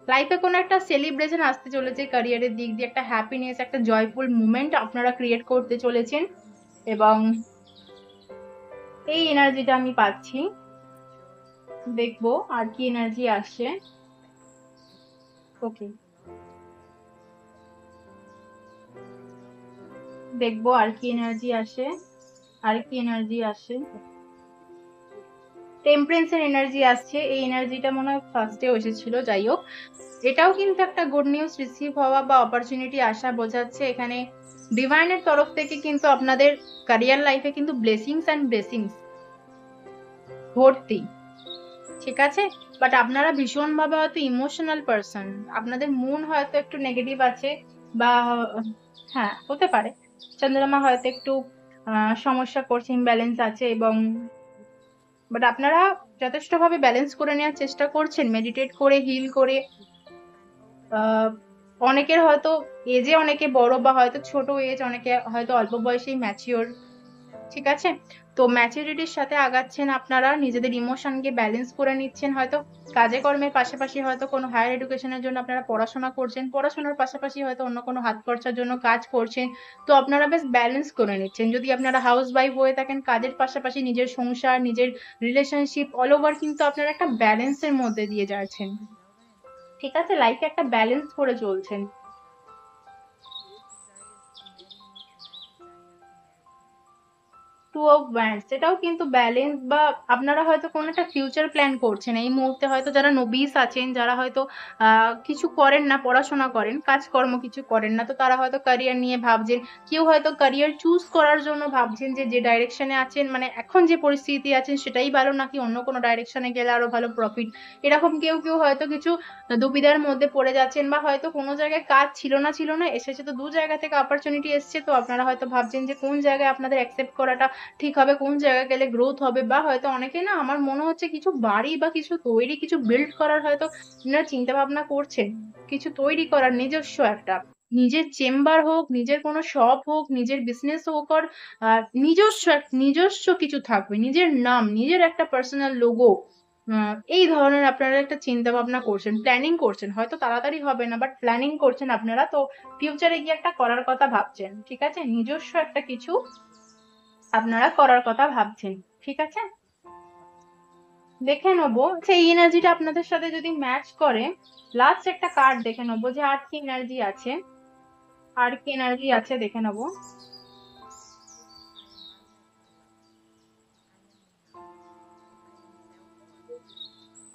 লাইফে কোনো একটা সেলিব্রেশন আসতে চলেছে, ক্যারিয়ারের দিক দিয়ে একটা হ্যাপিনেস, একটা জয়ফুল মুমেন্ট আপনারা ক্রিয়েট করতে চলেছেন। এবং এই এনার্জিটা আমি পাচ্ছি। দেখবো আর কি এনার্জি আসছে। ওকে, দেখবো আর কি এনার্জি আসে, আর কি এনার্জি আসে। টেম্পারেন্সের এনার্জি আসছে, এই এনার্জিটা মনে হয় ফার্স্টেও এসেছিল, যাই হোক এটাও কিন্তু একটা গুড নিউজ রিসিভ হওয়া বা অপরচুনিটি আসা বোঝাচ্ছে। এখানে ডিভাইনের তরফ থেকে কিন্তু আপনাদের ক্যারিয়ার লাইফে কিন্তু ব্লেসিংস অ্যান্ড ব্লেসিংস ভর্তি, ঠিক আছে। বাট আপনারা ভীষণ ভাবে হয়তো ইমোশনাল পার্সন, আপনাদের মন হয়তো একটু নেগেটিভ আছে, বা হ্যাঁ হতে পারে চন্দ্রমা হয়তো একটু সমস্যা করছে, ইমব্যালেন্স আছে, এবং বাট আপনারা যথেষ্ট ভাবে ব্যালেন্স করে নেওয়ার চেষ্টা করছেন, মেডিটেট করে, হিল করে। আহ অনেকের হয়তো এজে অনেকে বড় বা হয়তো ছোট এজ, অনেকে হয়তো অল্প বয়সেই ম্যাচিওর, ঠিক আছে। তো ম্যাচুরিটির সাথে আগাচ্ছেন, আপনারা নিজেদের ইমোশনকে ব্যালেন্স করে নিচ্ছেন, হয়তো কাজে কর্মের পাশাপাশি হয়তো কোনো হায়ার এডুকেশনের জন্য আপনারা পড়াশোনা করছেন, পড়াশোনার পাশাপাশি হয়তো অন্য কোনো হাত খরচার জন্য কাজ করছেন। তো আপনারা বেশ ব্যালেন্স করে নিচ্ছেন। যদি আপনারা হাউস ওয়াইফ হয়ে থাকেন, কাজের পাশাপাশি নিজের সংসার, নিজের রিলেশনশিপ অল ওভার কিন্তু আপনারা একটা ব্যালেন্সের মধ্যে দিয়ে যাচ্ছেন, ঠিক আছে, লাইফে একটা ব্যালেন্স করে চলছেন। টু অফ ওয়ান্ডস, এটাও কিন্তু ব্যালেন্স, বা আপনারা হয়তো কোনো একটা ফিউচার প্ল্যান করছেন এই মুহূর্তে, হয়তো যারা নবিস আছেন, যারা হয়তো কিছু করেন না, পড়াশোনা করেন, কাজকর্ম কিছু করেন না, তো তারা হয়তো ক্যারিয়ার নিয়ে ভাবছেন। কেউ হয়তো ক্যারিয়ার চুজ করার জন্য ভাবছেন যে যে ডাইরেকশনে আছেন, মানে এখন যে পরিস্থিতি আছেন সেটাই ভালো, নাকি অন্য কোনো ডাইরেকশনে গেলে আরো ভালো প্রফিট, এরকম কেউ কেউ হয়তো কিছু দুবিধার মধ্যে পড়ে যাচ্ছেন, বা হয়তো কোনো জায়গায় কাজ ছিল না এসেছে, তো দু জায়গা থেকে অপরচুনিটি এসছে, তো আপনারা হয়তো ভাবছেন যে কোন জায়গায় আপনাদের অ্যাকসেপ্ট করাটা ঠিক হবে, কোন জায়গায় গেলে গ্রোথ হবে, বা হয়তো অনেকে না, আমার মনে হচ্ছে কিছু বাড়ি বা কিছু তৈরি, কিছু বিল্ড করার হয়তো আপনারা চিন্তা ভাবনা করছেন, কিছু তৈরি করার নিজস্ব একটা, নিজের চেম্বার হোক, নিজের কোনো শপ হোক, নিজের বিজনেস হোক, আর নিজস্ব কিছু থাকবে, নিজের নাম, নিজের একটা পার্সোনাল লোগো, এই ধরনের আপনারা একটা চিন্তা ভাবনা করছেন, প্ল্যানিং করছেন, হয়তো তাড়াতাড়ি হবে না, বাট প্ল্যানিং করছেন আপনারা, তো ফিউচারে গিয়ে একটা করার কথা ভাবছেন, ঠিক আছে, নিজস্ব একটা কিছু আপনারা করার কথা ভাবছেন, ঠিক আছে। দেখে নেবো সেই এনার্জিটা আপনাদের সাথে যদি ম্যাচ করে, লাস্ট একটা কার্ড দেখে নেবো যে আর কি এনার্জি আছে, আর কি এনার্জি আছে দেখে নেবো।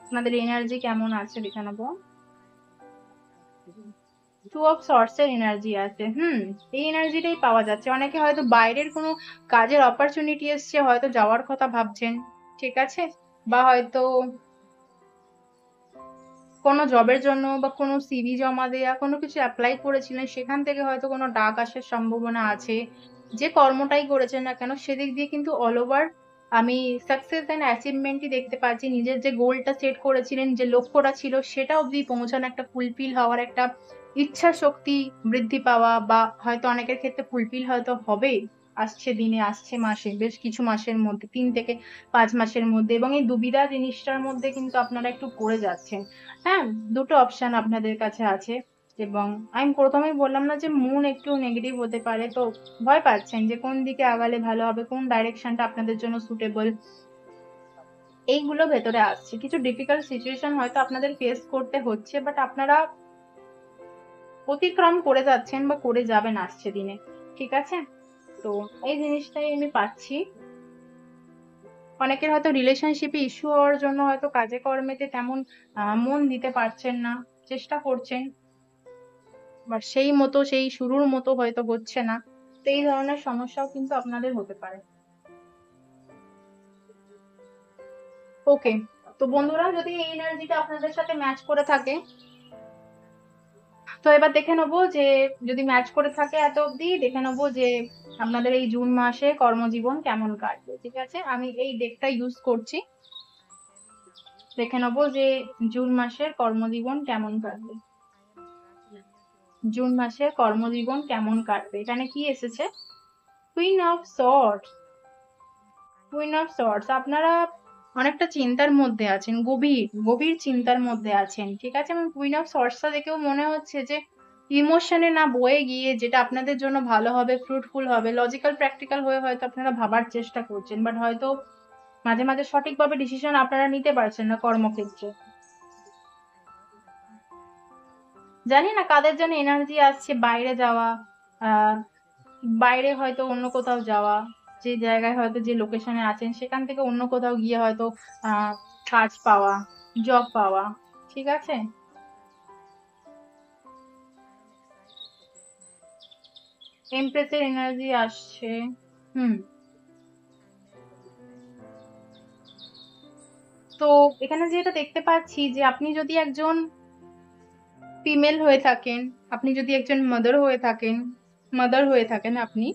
আপনাদের এনার্জি কেমন আছে দেখে নেবো। টু অফ সর্টস এর এনার্জি আছে, এই এনার্জিটাই পাওয়া যাচ্ছে। অনেকে হয়তো বাইরের কোনো কাজের অপরচুনিটি এসছে, হয়তো যাওয়ার কথা ভাবছেন, ঠিক আছে, বা হয়তো কোনো জবের জন্য বা কোনো সিভি জমা দেয়া, কোনো কিছু অ্যাপ্লাই করেছিলেন, সেখান থেকে হয়তো কোনো ডাক আসার সম্ভাবনা আছে। যে কর্মটাই করেছেন না কেন সেদিক দিয়ে কিন্তু অল ওভার আমি সাকসেস এন্ড অ্যাচিভমেন্টই দেখতে পাচ্ছি। নিজের যে গোলটা সেট করেছিলেন, যে লক্ষ্যটা ছিল সেটা অবধি পৌঁছানো, একটা ফুলফিল হওয়ার একটা ইচ্ছা শক্তি বৃদ্ধি পাওয়া, বা হয়তো অনেকের ক্ষেত্রে ফুলফিল হয়তো হবে আসছে দিনে, আসছে মাসে, বেশ কিছু মাসের মধ্যে, 3 থেকে 5 মাসের মধ্যে, এবং এই দুবিধা জিনিসটার মধ্যে কিন্তু আপনারা একটু পড়ে যাচ্ছেন। হ্যাঁ, দুটো অপশন আপনাদের কাছে আছে, এবং আমি প্রথমেই বললাম না যে মন একটু নেগেটিভ হতে পারে, তো ভয় পাচ্ছেন যে কোন দিকে আগালে ভালো হবে, কোন ডাইরেকশনটা আপনাদের জন্য সুটেবল, এইগুলো ভেতরে আসছে। কিছু ডিফিকাল্ট সিচুয়েশন হয়তো আপনাদের ফেস করতে হচ্ছে, বাট আপনারা অতিক্রম করে যাচ্ছেন বা করে যাবেন আসছে দিনে, ঠিক আছে। তো এই জিনিসটাই আমি পাচ্ছি। অনেকের হয়তো রিলেশনশিপে ইস্যু হওয়ার জন্য হয়তো কাজে কর্মেতে তেমন মন দিতে পারছেন না, চেষ্টা করছেন, বাট সেই মতো, সেই শুরুর মতো হয়তো হচ্ছে না। তো এই ধরনের সমস্যাও কিন্তু আপনাদের হতে পারে। ওকে, তো বন্ধুরা যদি এই এনার্জিটা আপনাদের সাথে ম্যাচ করে থাকে, তো এবার দেখে নেবো যে, যদি ম্যাচ করে থাকে এত অব্দি, দেখে নেবো যে আপনাদের এই জুন মাসে কর্মজীবন কেমন কাটবে, ঠিক আছে। আমি এই ডেকটা ইউজ করছি, দেখে নেবো যে জুন মাসের কর্মজীবন কেমন কাটবে। জুন মাসের কর্মজীবন কেমন কাটবে, এখানে কি এসেছে, queen of sorts. Queen of sorts, আপনারা অনেকটা চিন্তার মধ্যে আছেন, গভীর গভীর চিন্তার মধ্যে আছেন, ঠিক আছে। এবং কুইন অফ সর্টসটা দেখেও মনে হচ্ছে যে ইমোশনে না বয়ে গিয়ে যেটা আপনাদের জন্য ভালো হবে, ফ্রুটফুল হবে, লজিক্যাল প্র্যাকটিক্যাল হয়ে হয়তো আপনারা ভাবার চেষ্টা করছেন, বাট হয়তো মাঝে মাঝে সঠিকভাবে ডিসিশন আপনারা নিতে পারছেন না কর্মক্ষেত্রে। জানি না কাদের জন্য এনার্জি আসছে বাইরে যাওয়া, আহ বাইরে হয়তো অন্য কোথাও যাওয়া, যে জায়গায় হয়তো যে লোকেশনে আছেন সেখান থেকে অন্য কোথাও গিয়ে হয়তো আহ কাজ পাওয়া, জব পাওয়া। ঠিক আছে, এমপ্রেসের এনার্জি আসছে। হুম। তো এখানে যেটা দেখতে পাচ্ছি যে আপনি যদি একজন ফিমেল হয়ে থাকেন, আপনি যদি একজন মাদার হয়ে থাকেন, আপনি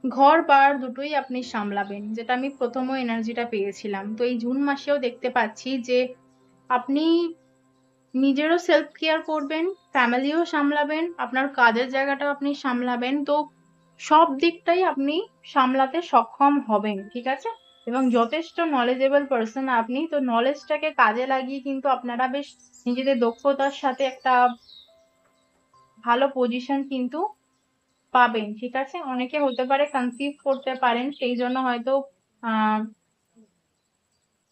ঘর বার দুটোই আপনি সামলাবেন, যেটা আমি প্রথম এনার্জিটা পেয়েছিলাম। তো এই জুন মাসেও দেখতে পাচ্ছি যে আপনি নিজেরও সেলফ কেয়ার করবেন, ফ্যামিলিও সামলাবেন, আপনার কাজের জায়গাটাও আপনি সামলাবেন। তো সব দিকটাই আপনি সামলাতে সক্ষম হবেন, ঠিক আছে। এবং যথেষ্ট নলেজেবল পার্সন আপনি, তো নলেজটাকে কাজে লাগিয়ে কিন্তু আপনারা বেশ নিজেদের দক্ষতার সাথে একটা ভালো পজিশন কিন্তু পাবেন, ঠিক আছে। অনেকে হতে পারে কনসিভ করতে পারেন, সেই জন্য হয়তো আহ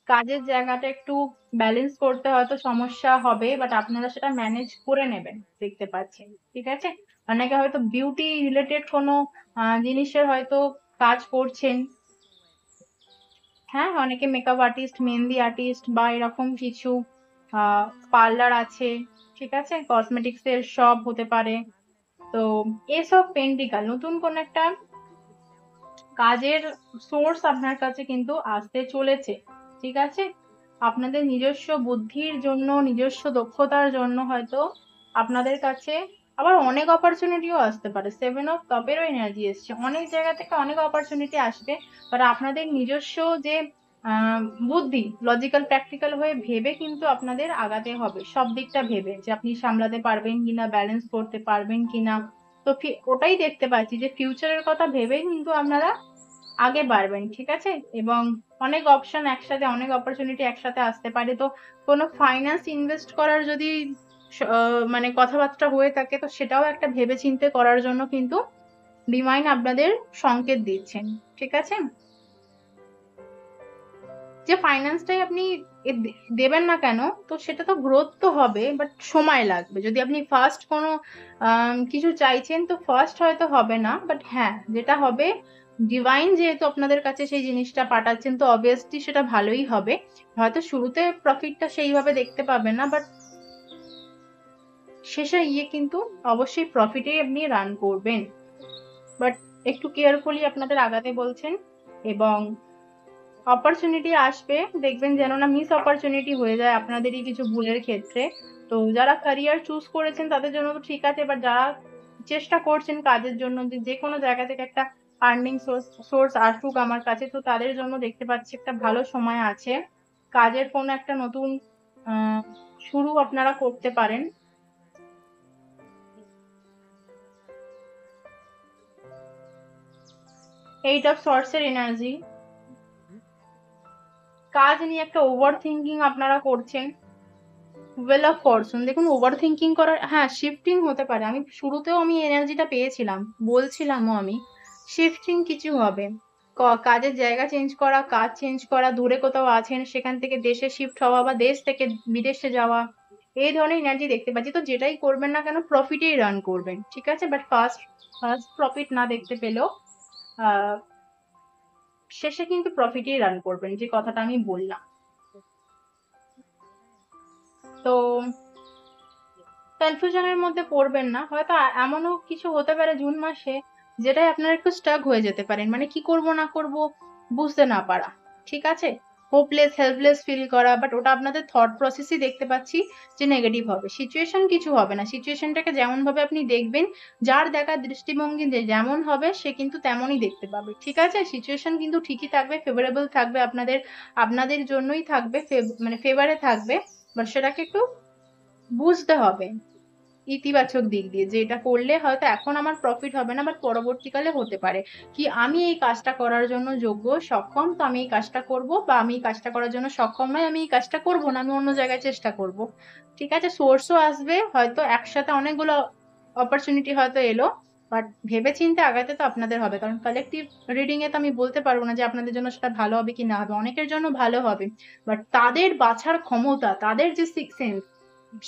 কাজের জায়গাটা একটু ব্যালেন্স করতে হয়তো সমস্যা হবে, বাট আপনারা সেটা ম্যানেজ করে নেবেন দেখতে পাচ্ছেন, ঠিক আছে। অনেকে হয়তো বিউটি রিলেটেড কোনো জিনিসের হয়তো কাজ করছেন। হ্যাঁ, অনেকে মেকআপ আর্টিস্ট, মেহেন্দি আর্টিস্ট বা এরকম কিছু পার্লার আছে, ঠিক আছে, কসমেটিক্স এর শপ হতে পারে। তো এসব পেন্টিকাল নতুন কোন একটা কাজের সোর্স আপনার কাছে কিন্তু আসতে চলেছে, ঠিক আছে। আপনাদের নিজস্ব বুদ্ধির জন্য, নিজস্ব দক্ষতার জন্য হয়তো আপনাদের কাছে আবার অনেক অপরচুনিটিও আসতে পারে। 7 অফ কাপেরও এনার্জি এসছে, অনেক জায়গা থেকে অনেক অপরচুনিটি আসবে। বাট আপনাদের নিজস্ব যে আহ বুদ্ধি, লজিক্যাল প্র্যাকটিক্যাল হয়ে ভেবে কিন্তু আপনাদের আগাতে হবে, সব দিকটা ভেবে যে আপনি সামলাতে পারবেন কিনা, ব্যালেন্স করতে পারবেন কিনা। তো ওটাই দেখতে পাচ্ছি যে ফিউচারের কথা ভেবেই কিন্তু আপনারা আগে বাড়বেন, ঠিক আছে। এবং অনেক অপশন একসাথে, অনেক অপরচুনিটি একসাথে আসতে পারে। তো কোনো ফাইন্যান্স ইনভেস্ট করার যদি মানে কথাবার্তা হয়ে থাকে, তো সেটাও একটা ভেবেচিন্তে করার জন্য কিন্তু ডিভাইন আপনাদের সংকেত দিচ্ছেন, ঠিক আছে। যে ফাইন্যান্সটাই আপনি দেবেন না কেন, তো সেটা তো গ্রোথ তো হবে, বাট সময় লাগবে। যদি আপনি ফার্স্ট কোনো কিছু চাইছেন, তো ফার্স্ট হয়তো হবে না, বাট হ্যাঁ যেটা হবে, ডিভাইন যেহেতু আপনাদের কাছে সেই জিনিসটা পাঠাচ্ছেন, তো অবভিয়াসলি সেটা ভালোই হবে। হয়তো শুরুতে প্রফিটটা সেইভাবে দেখতে পাবেন না, বাট শেষে গিয়ে কিন্তু অবশ্যই প্রফিটে আপনি রান করবেন। বাট একটু কেয়ারফুলি আপনাদের আগাতে বলছেন। এবং অপরচুনিটি আসবে, দেখবেন যেন না মিস অপরচুনিটি হয়ে যায় আপনাদেরই কিছু ভুলের ক্ষেত্রে। তো যারা ক্যারিয়ার চুজ করেছেন তাদের জন্য তো ঠিক আছে, বাট যারা চেষ্টা করছেন কাজের জন্য যে যে কোনো জায়গা থেকে একটা আর্নিং সোর্স আসুক আমার কাছে, তো তাদের জন্য দেখতে পাচ্ছি একটা ভালো সময় আছে। কাজের কোনো একটা নতুন আহ শুরু আপনারা করতে পারেন। 8 অফ সোর্স এর এনার্জি, কাজ নিয়ে একটা ওভার থিঙ্কিং আপনারা করছেন। ওয়েল অফ ফরচুন, দেখুন ওভার থিঙ্কিং করার, হ্যাঁ শিফটিং হতে পারে। আমি শুরুতেও আমি এনার্জিটা পেয়েছিলাম, বলছিলামও আমি, শিফটিং কিছু হবে। কাজের জায়গা চেঞ্জ করা, কাজ চেঞ্জ করা, দূরে কোথাও আছেন সেখান থেকে দেশে শিফট হওয়া বা দেশ থেকে বিদেশে যাওয়া, এই ধরনের এনার্জি দেখতে পাচ্ছি। তো যেটাই করবেন না কেন প্রফিটেই রান করবেন, ঠিক আছে। বাট ফার্স্ট ফার্স্ট প্রফিট না দেখতে পেলেও আহ শেষে কিন্তু প্রফিটেই রান করবেন, যে কথাটা আমি বললাম। তো কনফিউশনের মধ্যে পড়বেন না, হয়তো এমনও কিছু হতে পারে জুন মাসে যেটাই আপনারা একটু স্টাক হয়ে যেতে পারেন, মানে কি করব না করব বুঝতে না পারা, ঠিক আছে। হোপলেস হেল্পলেস ফিল করা, বাট ওটা আপনাদের থট প্রসেসই দেখতে পাচ্ছি যে নেগেটিভ হবে। সিচুয়েশন কিছু হবে না, সিচুয়েশনটাকে যেমন ভাবে আপনি দেখবেন, যার দেখার দৃষ্টিভঙ্গি যেমন হবে সে কিন্তু তেমনই দেখতে পাবে, ঠিক আছে। সিচুয়েশন কিন্তু ঠিকই থাকবে, ফেভারেবল থাকবে আপনাদের, আপনাদের জন্যই থাকবে, মানে ফেভারে থাকবে। বাট সেটাকে একটু বুঝতে হবে ইতিবাচক দিক দিয়ে, যে এটা করলে হয়তো এখন আমার প্রফিট হবে না, বাট পরবর্তীকালে হতে পারে। কি আমি এই কাজটা করার জন্য যোগ্য, সক্ষম, তো আমি এই কাজটা করব, বা আমি এই কাজটা করার জন্য সক্ষম নয়, আমি এই কাজটা করব না, আমি অন্য জায়গায় চেষ্টা করব, ঠিক আছে। সোর্সও আসবে, হয়তো একসাথে অনেকগুলো অপরচুনিটি হয়তো এলো, বাট ভেবে চিন্তে আগাতে তো আপনাদের হবে, কারণ কালেকটিভ রিডিং এ তো আমি বলতে পারবো না যে আপনাদের জন্য সেটা ভালো হবে কি না হবে। অনেকের জন্য ভালো হবে, বাট তাদের বাছার ক্ষমতা, তাদের যে সিক্স সেন্স,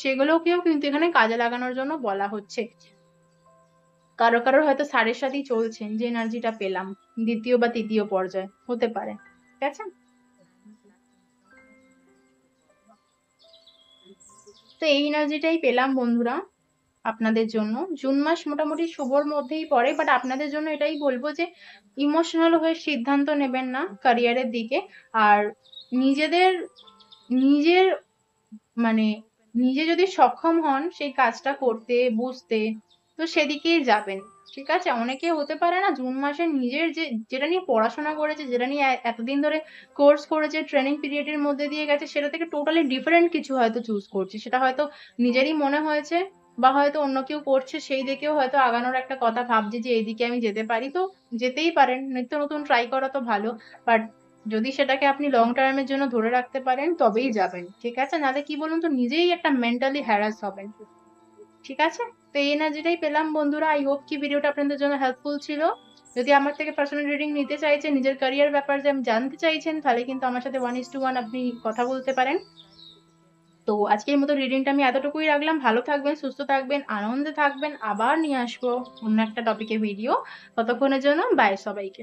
সেগুলোকেও কিন্তু এখানে কাজে লাগানোর জন্য বলা হচ্ছে। কারো কারোর হয়তো স্যারের সাথেই চলছেন, যে এনার্জিটা পেলাম, দ্বিতীয় বা তৃতীয় পর্যায়ে হতে পারে। ঠিক আছে, তো এই এনার্জিটাই পেলাম বন্ধুরা আপনাদের জন্য। জুন মাস মোটামুটি শুভর মধ্যেই পড়ে, বাট আপনাদের জন্য এটাই বলবো যে ইমোশনাল হয়ে সিদ্ধান্ত নেবেন না ক্যারিয়ারের দিকে। আর নিজেদের নিজের মানে নিজে যদি সক্ষম হন সেই কাজটা করতে, বুঝতে, তো সেদিকেই যাবেন। ঠিক আছে, অনেকে হতে পারে না জুন মাসে নিজের যে যেটা নিয়ে পড়াশোনা করেছে, যেটা নিয়ে এতদিন ধরে কোর্স করেছে, ট্রেনিং পিরিয়ডের মধ্যে দিয়ে গেছে, সেটা থেকে টোটালি ডিফারেন্ট কিছু হয়তো চুজ করছে। সেটা হয়তো নিজেরই মনে হয়েছে, বা হয়তো অন্য কেউ করছে সেই দেখেও হয়তো আগানোর একটা কথা ভাবছে যে এইদিকে আমি যেতে পারি। তো যেতেই পারেন, নিত্য নতুন ট্রাই করা তো ভালো। বাট যদি সেটাকে আপনি লং টার্মের জন্য ধরে রাখতে পারেন তবেই যাবেন। ঠিক আছে, নাহলে কি বলুন তো, নিজেই একটা মেন্টালি হ্যারাস হবেন। ঠিক আছে, তো এই এনার্জিটাই পেলাম বন্ধুরা। আই হোপ কি ভিডিওটা আপনাদের জন্য হেল্পফুল ছিল। যদি আমার থেকে পার্সোনাল রিডিং নিতে চাইছেন, নিজের ক্যারিয়ার ব্যাপারে যে আমি জানতে চাইছেন, তাহলে কিন্তু আমার সাথে 1:1 আপনি কথা বলতে পারেন। তো আজকের মতো রিডিংটা আমি এতটুকুই রাখলাম। ভালো থাকবেন, সুস্থ থাকবেন, আনন্দে থাকবেন। আবার নিয়ে আসবো অন্য একটা টপিকের ভিডিও। ততক্ষণের জন্য বাই সবাইকে।